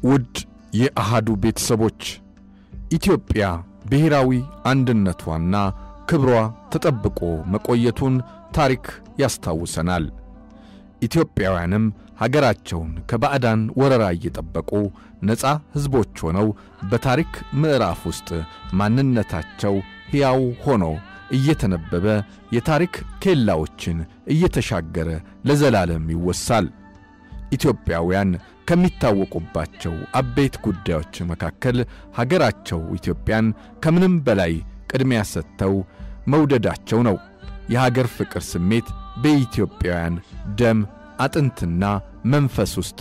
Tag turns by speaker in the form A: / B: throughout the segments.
A: ውድ የአሃዱ ቤተሰቦች ኢትዮጵያ ብሔራዊ አንድነቷና ክብሯ ተጠብቆ መቆየቱን ታሪክ ያስታውሰናል። ኢትዮጵያውያንም ሀገራቸውን ከባዕዳን ወረራ እየጠበቁ ነፃ ህዝቦች ሆነው በታሪክ ምዕራፍ ውስጥ ማንነታቸው ሕያው ሆኖ እየተነበበ የታሪክ ኬላዎችን እየተሻገረ ለዘላለም ይወሳል። ኢትዮጵያውያን ከሚታወቁባቸው አበይት ጉዳዮች መካከል ሀገራቸው ኢትዮጵያን ከምንም በላይ ቅድሚያ ሰጥተው መውደዳቸው ነው። የሀገር ፍቅር ስሜት በኢትዮጵያውያን ደም አጥንትና መንፈስ ውስጥ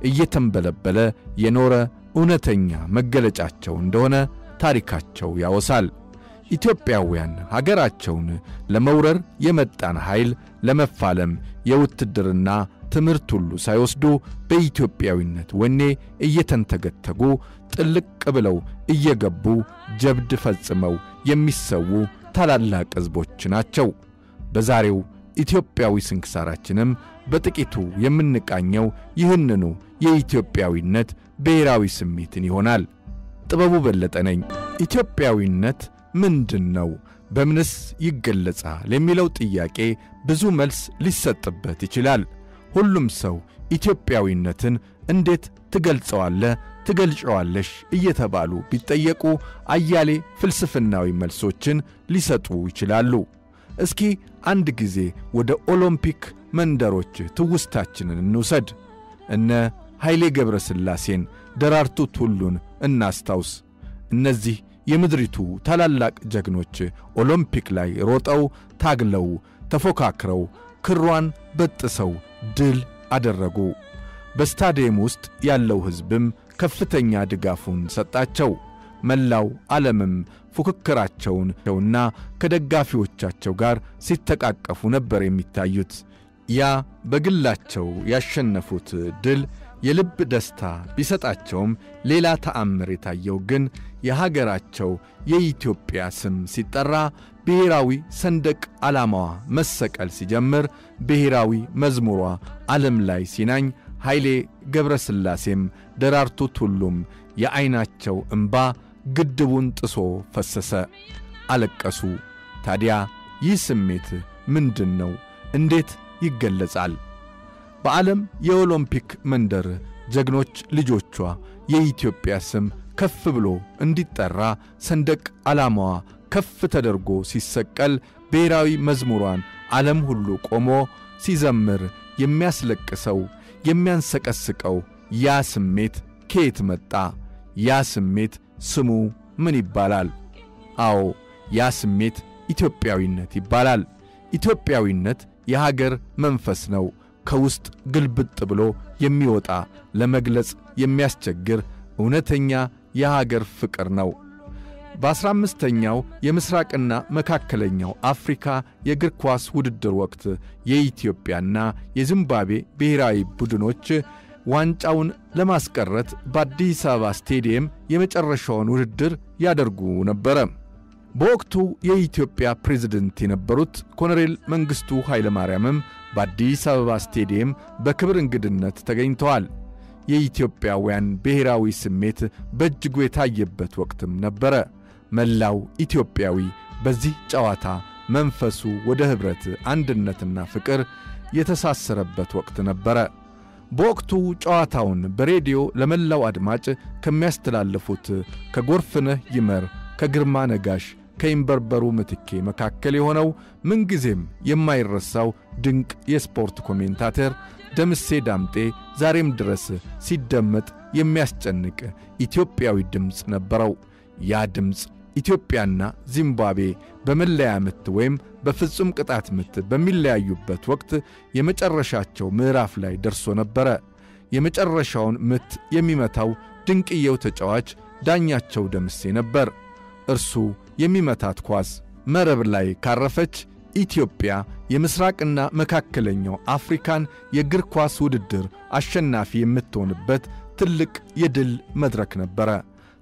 A: እየተንበለበለ የኖረ እውነተኛ መገለጫቸው እንደሆነ ታሪካቸው ያወሳል። ኢትዮጵያውያን ሀገራቸውን ለመውረር የመጣን ኃይል ለመፋለም የውትድርና ትምህርት ሁሉ ሳይወስዱ በኢትዮጵያዊነት ወኔ እየተንተገተጉ ጥልቅ ብለው እየገቡ ጀብድ ፈጽመው የሚሰዉ ታላላቅ ሕዝቦች ናቸው። በዛሬው ኢትዮጵያዊ ስንክሳራችንም በጥቂቱ የምንቃኘው ይህንኑ የኢትዮጵያዊነት ብሔራዊ ስሜትን ይሆናል። ጥበቡ በለጠ ነኝ። ኢትዮጵያዊነት ምንድነው? በምንስ ይገለጻል? የሚለው ጥያቄ ብዙ መልስ ሊሰጥበት ይችላል። ሁሉም ሰው ኢትዮጵያዊነትን እንዴት ትገልጸዋለህ ትገልጨዋለሽ እየተባሉ ቢጠየቁ አያሌ ፍልስፍናዊ መልሶችን ሊሰጡ ይችላሉ። እስኪ አንድ ጊዜ ወደ ኦሎምፒክ መንደሮች ትውስታችንን እንውሰድ። እነ ኃይሌ ገብረስላሴን፣ ደራርቱ ቱሉን እናስታውስ። እነዚህ የምድሪቱ ታላላቅ ጀግኖች ኦሎምፒክ ላይ ሮጠው ታግለው ተፎካክረው ክሯን በጥሰው ድል አደረጉ። በስታዲየም ውስጥ ያለው ሕዝብም ከፍተኛ ድጋፉን ሰጣቸው። መላው ዓለምም ፉክክራቸውንና ከደጋፊዎቻቸው ጋር ሲተቃቀፉ ነበር የሚታዩት። ያ በግላቸው ያሸነፉት ድል የልብ ደስታ ቢሰጣቸውም ሌላ ተአምር የታየው ግን የሀገራቸው የኢትዮጵያ ስም ሲጠራ ብሔራዊ ሰንደቅ ዓላማዋ መሰቀል ሲጀምር ብሔራዊ መዝሙሯ ዓለም ላይ ሲናኝ ኃይሌ ገብረስላሴም ደራርቱ ቱሉም የዓይናቸው እንባ ግድቡን ጥሶ ፈሰሰ፣ አለቀሱ። ታዲያ ይህ ስሜት ምንድነው? እንዴት ይገለጻል? በዓለም የኦሎምፒክ መንደር ጀግኖች ልጆቿ የኢትዮጵያ ስም ከፍ ብሎ እንዲጠራ ሰንደቅ ዓላማዋ ከፍ ተደርጎ ሲሰቀል ብሔራዊ መዝሙሯን ዓለም ሁሉ ቆሞ ሲዘምር የሚያስለቅሰው የሚያንሰቀስቀው ያ ስሜት ከየት መጣ? ያ ስሜት ስሙ ምን ይባላል? አዎ ያ ስሜት ኢትዮጵያዊነት ይባላል። ኢትዮጵያዊነት የሀገር መንፈስ ነው። ከውስጥ ግልብጥ ብሎ የሚወጣ ለመግለጽ የሚያስቸግር እውነተኛ የሀገር ፍቅር ነው። በ15ኛው የምስራቅና መካከለኛው አፍሪካ የእግር ኳስ ውድድር ወቅት የኢትዮጵያና የዚምባብዌ ብሔራዊ ቡድኖች ዋንጫውን ለማስቀረት በአዲስ አበባ ስቴዲየም የመጨረሻውን ውድድር ያደርጉ ነበር። በወቅቱ የኢትዮጵያ ፕሬዝዳንት የነበሩት ኮሎኔል መንግስቱ ኃይለ ማርያምም በአዲስ አበባ ስቴዲየም በክብር እንግድነት ተገኝተዋል። የኢትዮጵያውያን ብሔራዊ ስሜት በእጅጉ የታየበት ወቅትም ነበረ። መላው ኢትዮጵያዊ በዚህ ጨዋታ መንፈሱ ወደ ኅብረት አንድነትና ፍቅር የተሳሰረበት ወቅት ነበረ። በወቅቱ ጨዋታውን በሬዲዮ ለመላው አድማጭ ከሚያስተላልፉት ከጎርፍነህ ይመር፣ ከግርማ ነጋሽ፣ ከይንበርበሩ ምትኬ መካከል የሆነው ምንጊዜም የማይረሳው ድንቅ የስፖርት ኮሜንታተር ደምሴ ዳምጤ ዛሬም ድረስ ሲደመጥ የሚያስጨንቅ ኢትዮጵያዊ ድምፅ ነበረው። ያ ድምፅ ኢትዮጵያና ዚምባብዌ በመለያ ምት ወይም በፍጹም ቅጣት ምት በሚለያዩበት ወቅት የመጨረሻቸው ምዕራፍ ላይ ደርሶ ነበረ። የመጨረሻውን ምት የሚመታው ድንቅየው ተጫዋች ዳኛቸው ደምሴ ነበር። እርሱ የሚመታት ኳስ መረብ ላይ ካረፈች ኢትዮጵያ የምስራቅና መካከለኛው አፍሪካን የእግር ኳስ ውድድር አሸናፊ የምትሆንበት ትልቅ የድል መድረክ ነበረ።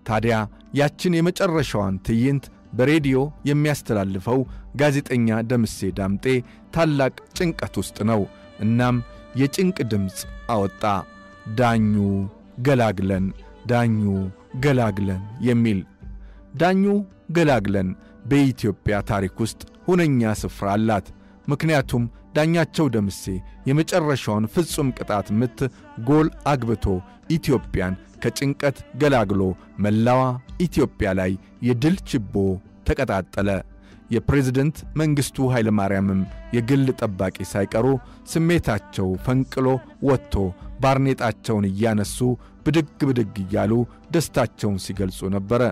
A: ታዲያ ያችን የመጨረሻዋን ትዕይንት በሬዲዮ የሚያስተላልፈው ጋዜጠኛ ደምሴ ዳምጤ ታላቅ ጭንቀት ውስጥ ነው። እናም የጭንቅ ድምፅ አወጣ። ዳኙ ገላግለን ዳኙ ገላግለን የሚል። ዳኙ ገላግለን በኢትዮጵያ ታሪክ ውስጥ ሁነኛ ስፍራ አላት። ምክንያቱም ዳኛቸው ደምሴ የመጨረሻውን ፍጹም ቅጣት ምት ጎል አግብቶ ኢትዮጵያን ከጭንቀት ገላግሎ መላዋ ኢትዮጵያ ላይ የድል ችቦ ተቀጣጠለ። የፕሬዝዳንት መንግስቱ ኃይለ ማርያምም የግል ጠባቂ ሳይቀሩ ስሜታቸው ፈንቅሎ ወጥቶ ባርኔጣቸውን እያነሱ ብድግ ብድግ እያሉ ደስታቸውን ሲገልጹ ነበር።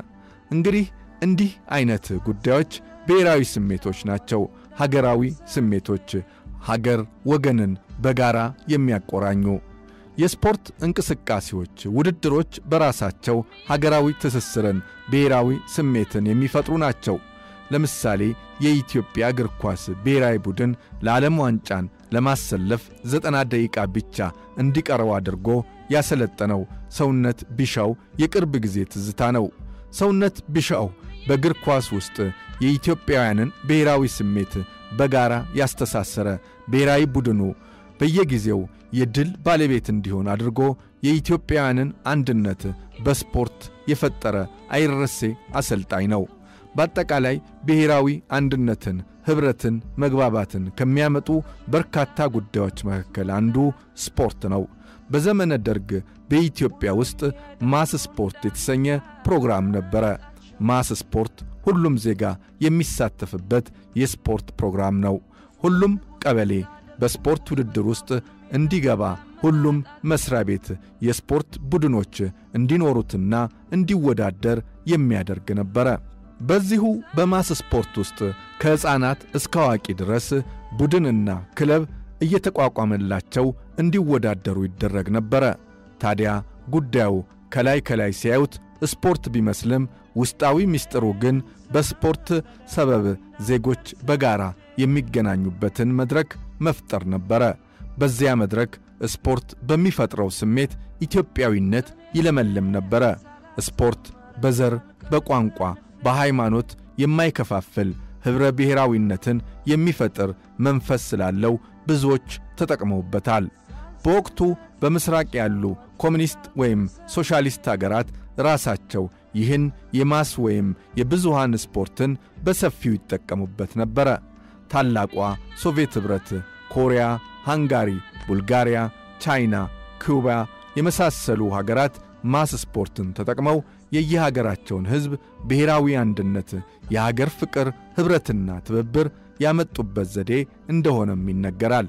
A: እንዲህ አይነት ጉዳዮች ብሔራዊ ስሜቶች ናቸው። ሀገራዊ ስሜቶች ሀገር ወገንን በጋራ የሚያቆራኙ የስፖርት እንቅስቃሴዎች ውድድሮች በራሳቸው ሀገራዊ ትስስርን ብሔራዊ ስሜትን የሚፈጥሩ ናቸው። ለምሳሌ የኢትዮጵያ እግር ኳስ ብሔራዊ ቡድን ለዓለም ዋንጫን ለማሰለፍ 90 ደቂቃ ብቻ እንዲቀረው አድርጎ ያሰለጠነው ሰውነት ቢሻው የቅርብ ጊዜ ትዝታ ነው። ሰውነት ቢሻው በእግር ኳስ ውስጥ የኢትዮጵያውያንን ብሔራዊ ስሜት በጋራ ያስተሳሰረ ብሔራዊ ቡድኑ በየጊዜው የድል ባለቤት እንዲሆን አድርጎ የኢትዮጵያውያንን አንድነት በስፖርት የፈጠረ አይረሴ አሰልጣኝ ነው። በአጠቃላይ ብሔራዊ አንድነትን፣ ህብረትን፣ መግባባትን ከሚያመጡ በርካታ ጉዳዮች መካከል አንዱ ስፖርት ነው። በዘመነ ደርግ በኢትዮጵያ ውስጥ ማስ ስፖርት የተሰኘ ፕሮግራም ነበረ። ማስ ስፖርት ሁሉም ዜጋ የሚሳተፍበት የስፖርት ፕሮግራም ነው። ሁሉም ቀበሌ በስፖርት ውድድር ውስጥ እንዲገባ ሁሉም መስሪያ ቤት የስፖርት ቡድኖች እንዲኖሩትና እንዲወዳደር የሚያደርግ ነበረ። በዚሁ በማስ ስፖርት ውስጥ ከሕፃናት እስከ አዋቂ ድረስ ቡድንና ክለብ እየተቋቋመላቸው እንዲወዳደሩ ይደረግ ነበረ። ታዲያ ጉዳዩ ከላይ ሲያዩት ስፖርት ቢመስልም ውስጣዊ ምስጢሩ ግን በስፖርት ሰበብ ዜጎች በጋራ የሚገናኙበትን መድረክ መፍጠር ነበረ። በዚያ መድረክ ስፖርት በሚፈጥረው ስሜት ኢትዮጵያዊነት ይለመልም ነበረ። ስፖርት በዘር፣ በቋንቋ፣ በሃይማኖት የማይከፋፍል ህብረ ብሔራዊነትን የሚፈጥር መንፈስ ስላለው ብዙዎች ተጠቅመውበታል። በወቅቱ በምስራቅ ያሉ ኮሙኒስት ወይም ሶሻሊስት ሀገራት ራሳቸው ይህን የማስ ወይም የብዙሃን ስፖርትን በሰፊው ይጠቀሙበት ነበረ። ታላቋ ሶቪየት ኅብረት፣ ኮሪያ፣ ሃንጋሪ፣ ቡልጋሪያ፣ ቻይና፣ ኩባ የመሳሰሉ ሀገራት ማስ ስፖርትን ተጠቅመው የየሀገራቸውን ሕዝብ ብሔራዊ አንድነት፣ የሀገር ፍቅር፣ ኅብረትና ትብብር ያመጡበት ዘዴ እንደሆነም ይነገራል።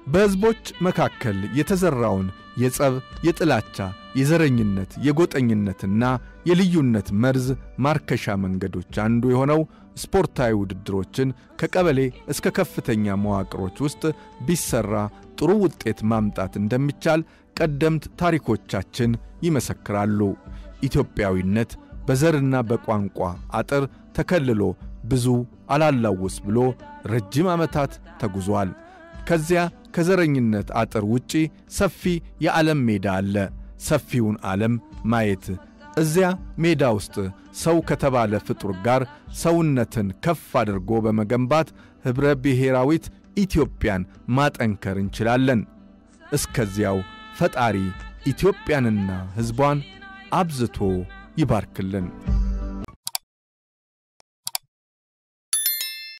A: በሕዝቦች መካከል የተዘራውን የጸብ፣ የጥላቻ፣ የዘረኝነት፣ የጎጠኝነትና የልዩነት መርዝ ማርከሻ መንገዶች አንዱ የሆነው ስፖርታዊ ውድድሮችን ከቀበሌ እስከ ከፍተኛ መዋቅሮች ውስጥ ቢሰራ ጥሩ ውጤት ማምጣት እንደሚቻል ቀደምት ታሪኮቻችን ይመሰክራሉ። ኢትዮጵያዊነት በዘርና በቋንቋ አጥር ተከልሎ ብዙ አላላውስ ብሎ ረጅም ዓመታት ተጉዟል። ከዚያ ከዘረኝነት አጥር ውጪ ሰፊ የዓለም ሜዳ አለ። ሰፊውን ዓለም ማየት፣ እዚያ ሜዳ ውስጥ ሰው ከተባለ ፍጡር ጋር ሰውነትን ከፍ አድርጎ በመገንባት ኅብረ ብሔራዊት ኢትዮጵያን ማጠንከር እንችላለን። እስከዚያው ፈጣሪ ኢትዮጵያንና ሕዝቧን አብዝቶ ይባርክልን።